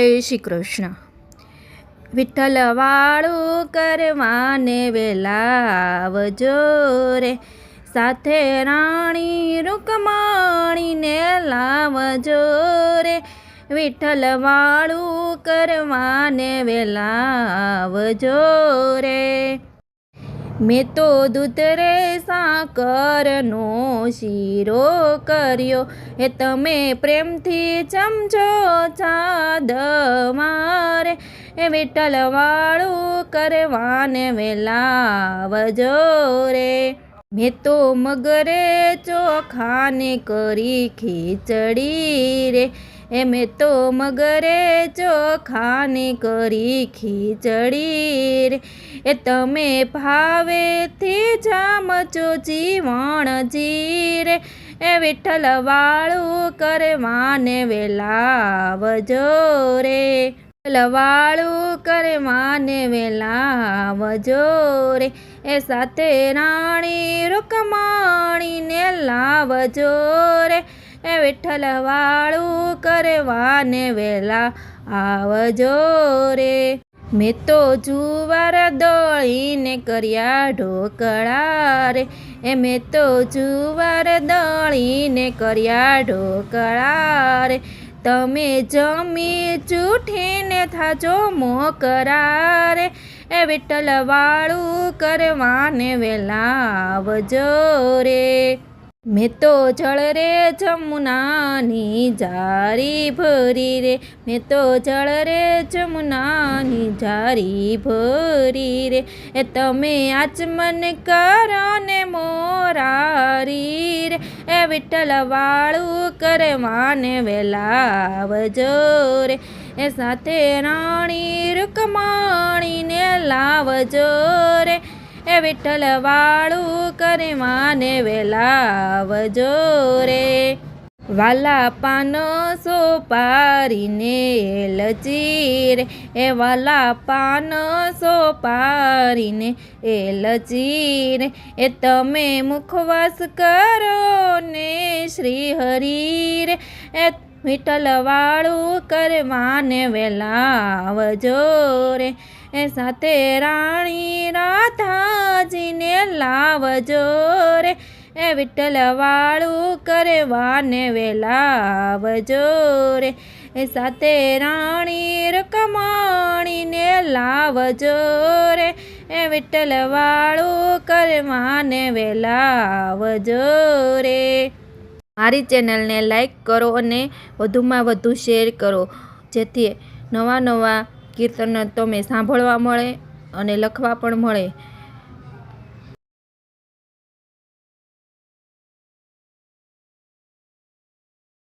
શ્રી કૃષ્ણ। વિઠ્ઠલ વાળું કરવાને વેલા આવજો રે, સાથે રાણી રૂકમણીને લાવજો રે। વિઠ્ઠલ વાળું કરવાને વેલા આવજો રે। મેં તો દૂધ રે સાકરનો શીરો કર્યો, એ તમે પ્રેમથી ચમચો છાદ મારે। એ વિઠ્ઠલ વાળું કરવાને વેલા આવજો રે। મેં તો મગરે ચોખાને કરી ખીચડી રે, એ મેં તો મગરે ચોખાને કરી ખીચડી રે। એ તમે ભાવેથી જામચો જીવણ જીરે, એ વિઠ્ઠલ વાળું કરવાને વેલા આવજો રે। વિઠ્ઠલ વાળું કરવાને વેલા આવજો રે, એ સાથે રાણી રૂકમણીને લાવજો રે। એ વિઠ્ઠલ વાળું કરવાને વેલા આવજો રે। મેં તો જુવાર દળીને કર્યા ઢોકળા રે, એ મેં તો જુવાર દળીને કર્યા ઢોકળા રે। તમે જમી ચૂઠીને થાજો મોકરા રે, એ વિઠ્ઠલ વાળું કરવાને વેલા આવજો રે। મેં તો જળ રે જમુનાની જારી ભરી રે, મેં તો જળ રે જમુનાની જારી ભરી રે। એ તમે આચમન કરો ને મોરારી રે, એ વિઠ્ઠલ વાળું કરવાને વેલા આવજો રે। એ સાથે રાણી રૂકમણીને લાવજો રે, એ વિઠ્ઠલ વાળું કરવાને વેલા આવજો રે। વાલા પાન સોપારીને એલચી રે, એ વાલા પાન સોપારીને એલચી રે। એ તમે મુખવાસ કરો ને શ્રી હરિ રે, એ વિઠ્ઠલ વાળું કરવાને વેલા આવજો રે। એ સાથે રાણી રાધાજીને લાવજો રે, એ વિઠ્ઠલ વાળું કરવાને વેલા આવજો રે। એ સાથે રાણી રૂકમણીને લાવજો રે, એ વિઠ્ઠલ વાળું કરવાને વેલા આવજો રે। મારી ચેનલને લાઈક કરો અને વધુમાં વધુ શેર કરો, જેથી નવા નવા કીર્તન તમે સાંભળવા મળે અને લખવા પણ મળે।